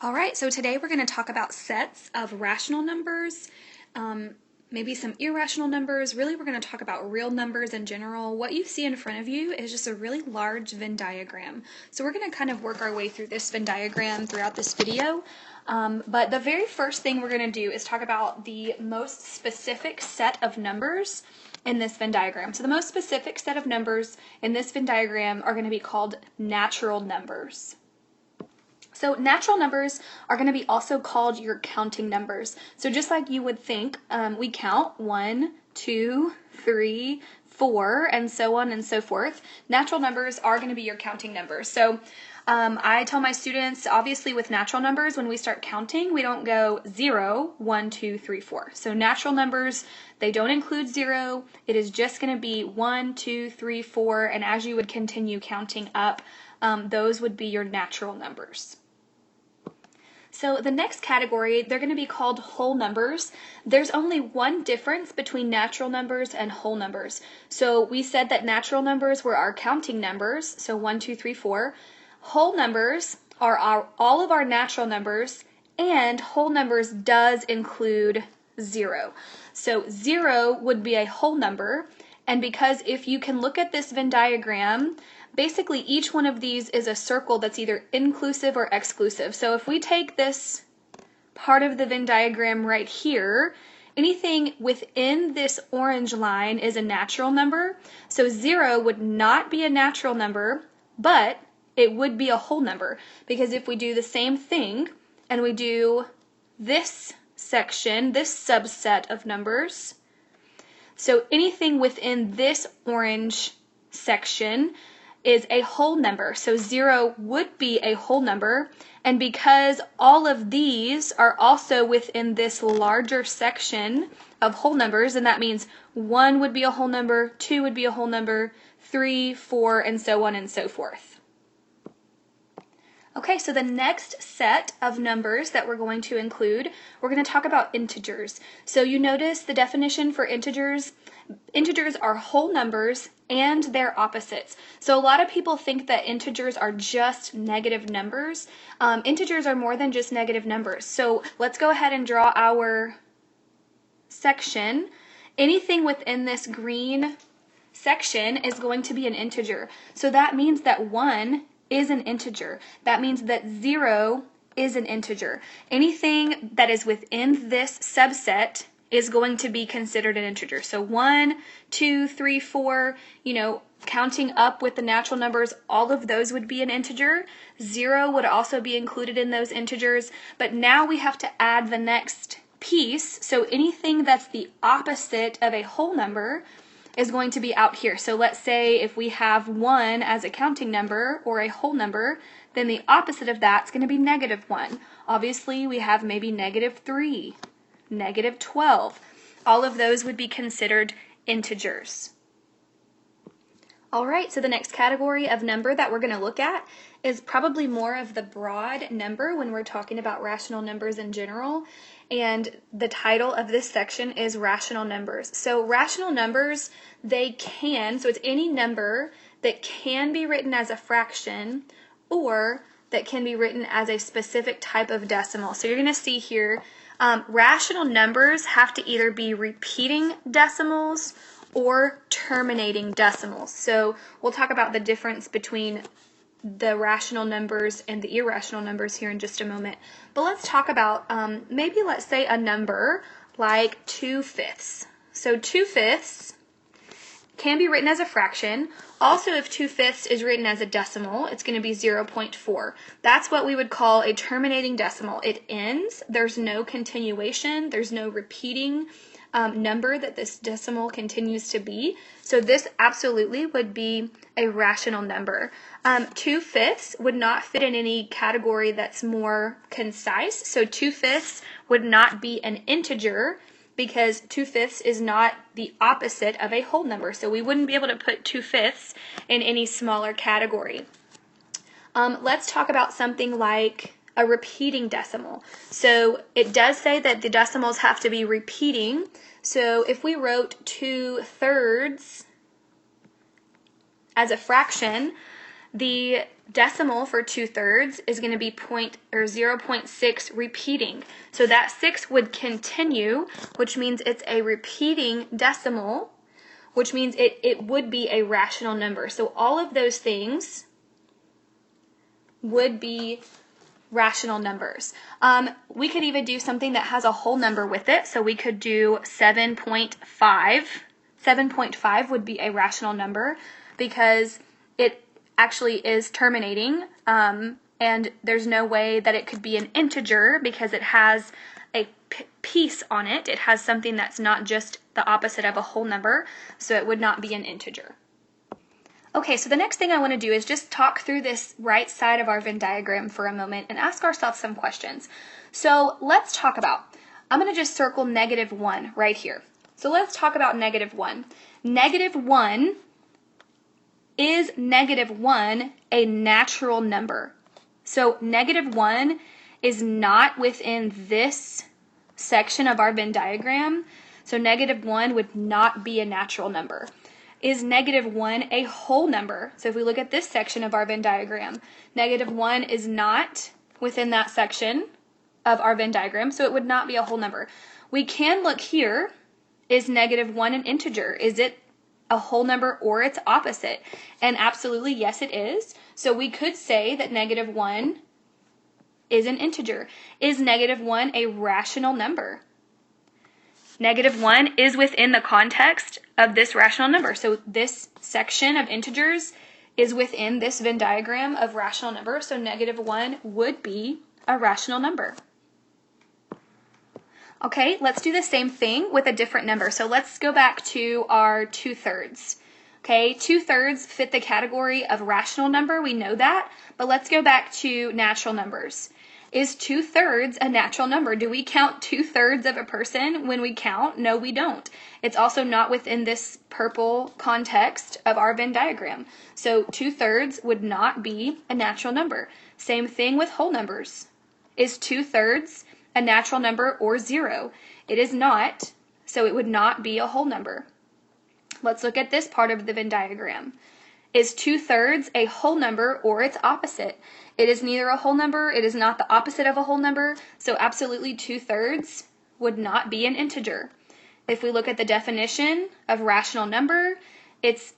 All right, so today we're going to talk about sets of rational numbers, maybe some irrational numbers. Really, we're going to talk about real numbers in general. What you see in front of you is just a really large Venn diagram. So we're going to kind of work our way through this Venn diagram throughout this video. But the very first thing we're going to do is talk about the most specific set of numbers in this Venn diagram. So the most specific set of numbers in this Venn diagram are going to be called natural numbers. So natural numbers are going to be also called your counting numbers. So just like you would think, we count 1, 2, 3, 4, and so on and so forth. Natural numbers are going to be your counting numbers. So I tell my students, obviously with natural numbers, when we start counting, we don't go 0, 1, 2, 3, 4. So natural numbers, they don't include 0. It is just going to be 1, 2, 3, 4, and as you would continue counting up, those would be your natural numbers. So the next category, they're going to be called whole numbers. There's only one difference between natural numbers and whole numbers. So we said that natural numbers were our counting numbers, so 1, 2, 3, 4. Whole numbers are all of our natural numbers, and whole numbers does include 0. So 0 would be a whole number, and because if you can look at this Venn diagram, basically each one of these is a circle that's either inclusive or exclusive. So if we take this part of the Venn diagram right here, anything within this orange line is a natural number. So 0 would not be a natural number, but it would be a whole number. Because if we do the same thing and we do this section, this subset of numbers, so anything within this orange section is a whole number. So 0 would be a whole number, and because all of these are also within this larger section of whole numbers, and that means 1 would be a whole number, 2 would be a whole number, 3, 4, and so on and so forth. Okay, so the next set of numbers that we're going to include, we're going to talk about integers. So you notice the definition for integers. Integers are whole numbers and their opposites. So a lot of people think that integers are just negative numbers. Integers are more than just negative numbers. So let's go ahead and draw our section. Anything within this green section is going to be an integer. So that means that 1 is an integer. That means that 0 is an integer. Anything that is within this subset is going to be considered an integer. So 1, 2, 3, 4, counting up with the natural numbers, all of those would be an integer. 0 would also be included in those integers, but now we have to add the next piece. So anything that's the opposite of a whole number is going to be out here. So let's say if we have 1 as a counting number or a whole number, then the opposite of that is going to be -1. Obviously, we have maybe -3, -12. All of those would be considered integers. All right, so the next category of number that we're going to look at is probably more of the broad number when we're talking about rational numbers in general. And the title of this section is rational numbers. So rational numbers, so it's any number that can be written as a fraction or that can be written as a specific type of decimal. So you're going to see here, rational numbers have to either be repeating decimals or terminating decimals. So we'll talk about the difference between the rational numbers and the irrational numbers here in just a moment. But let's talk about maybe let's say a number like 2/5. So 2/5 can be written as a fraction. Also, if 2/5 is written as a decimal, it's going to be 0.4. That's what we would call a terminating decimal. It ends. There's no continuation. There's no repeating number that this decimal continues to be. So this absolutely would be a rational number. 2/5 would not fit in any category that's more concise. So 2/5 would not be an integer because 2/5 is not the opposite of a whole number. So we wouldn't be able to put 2/5 in any smaller category. Let's talk about something like a repeating decimal. So it does say that the decimals have to be repeating. So if we wrote 2/3 as a fraction, The decimal for 2/3 is going to be 0.6 repeating. So that 6 would continue, which means it's a repeating decimal, which means it would be a rational number. So all of those things would be rational numbers. We could even do something that has a whole number with it. So we could do 7.5. 7.5 would be a rational number because it actually is terminating, and there's no way that it could be an integer because it has a piece on it. It has something that's not just the opposite of a whole number, so it would not be an integer. Okay, so the next thing I want to do is just talk through this right side of our Venn diagram for a moment and ask ourselves some questions. So let's talk about, I'm going to just circle -1 right here. So let's talk about -1. -1, is -1 a natural number? So -1 is not within this section of our Venn diagram. So -1 would not be a natural number. Is -1 a whole number? So if we look at this section of our Venn diagram, -1 is not within that section of our Venn diagram, so it would not be a whole number. We can look here. Is -1 an integer? Is it a whole number or its opposite? And absolutely yes, it is. So we could say that -1 is an integer. Is -1 a rational number? -1 is within the context of this rational number. So this section of integers is within this Venn diagram of rational numbers. So -1 would be a rational number. Okay, let's do the same thing with a different number. So let's go back to our 2/3. Okay, 2/3 fit the category of rational number. We know that. But let's go back to natural numbers. Is 2/3 a natural number? Do we count 2/3 of a person when we count? No, we don't. It's also not within this purple context of our Venn diagram. So 2/3 would not be a natural number. Same thing with whole numbers. Is 2/3 a natural number or 0? It is not, so it would not be a whole number. Let's look at this part of the Venn diagram. Is 2/3 a whole number or its opposite? It is neither a whole number, it is not the opposite of a whole number, so absolutely 2/3 would not be an integer. If we look at the definition of rational number, it's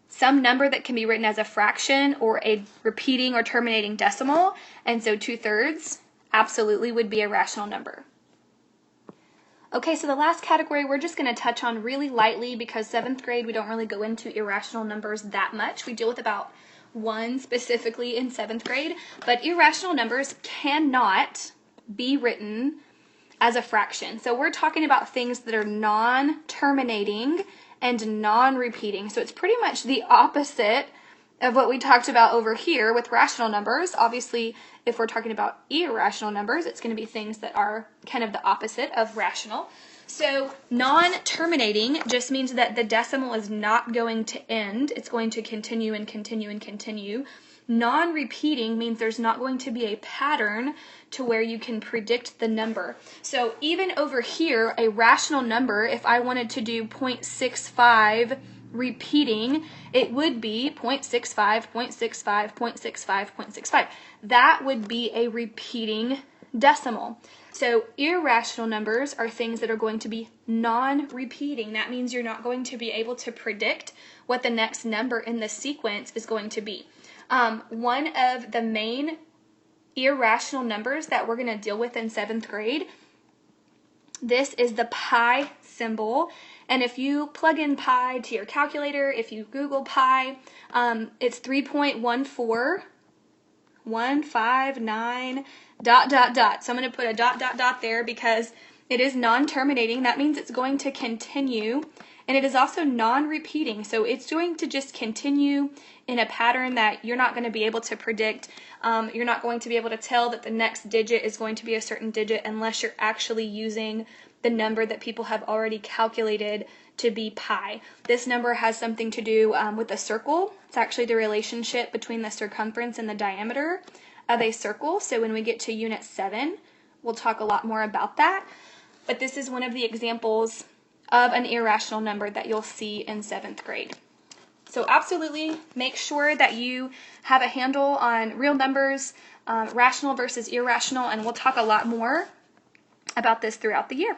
some number that can be written as a fraction or a repeating or terminating decimal, and so 2/3 absolutely would be a rational number. Okay, so the last category we're just going to touch on really lightly because 7th grade we don't really go into irrational numbers that much. We deal with about one specifically in 7th grade, but irrational numbers cannot be written as a fraction. So we're talking about things that are non-terminating and non-repeating. So it's pretty much the opposite of what we talked about over here with rational numbers. Obviously, if we're talking about irrational numbers, it's going to be things that are kind of the opposite of rational. So non-terminating just means that the decimal is not going to end. It's going to continue and continue and continue. Non-repeating means there's not going to be a pattern to where you can predict the number. So even over here, a rational number, if I wanted to do 0.65 repeating, it would be 0.65, 0.65, 0.65, 0.65. That would be a repeating decimal. So irrational numbers are things that are going to be non-repeating. That means you're not going to be able to predict what the next number in the sequence is going to be. One of the main irrational numbers that we're going to deal with in 7th grade, this is the pi symbol. And if you plug in pi to your calculator, if you Google pi, it's 3.14159 ... So I'm going to put a ... there because it is non-terminating. That means it's going to continue, and it is also non-repeating. So it's going to just continue in a pattern that you're not going to be able to predict. You're not going to be able to tell that the next digit is going to be a certain digit unless you're actually using the number that people have already calculated to be pi. This number has something to do with a circle. It's actually the relationship between the circumference and the diameter of a circle. So when we get to Unit 7, we'll talk a lot more about that. But this is one of the examples of an irrational number that you'll see in 7th grade. So absolutely make sure that you have a handle on real numbers, rational versus irrational, and we'll talk a lot more about this throughout the year.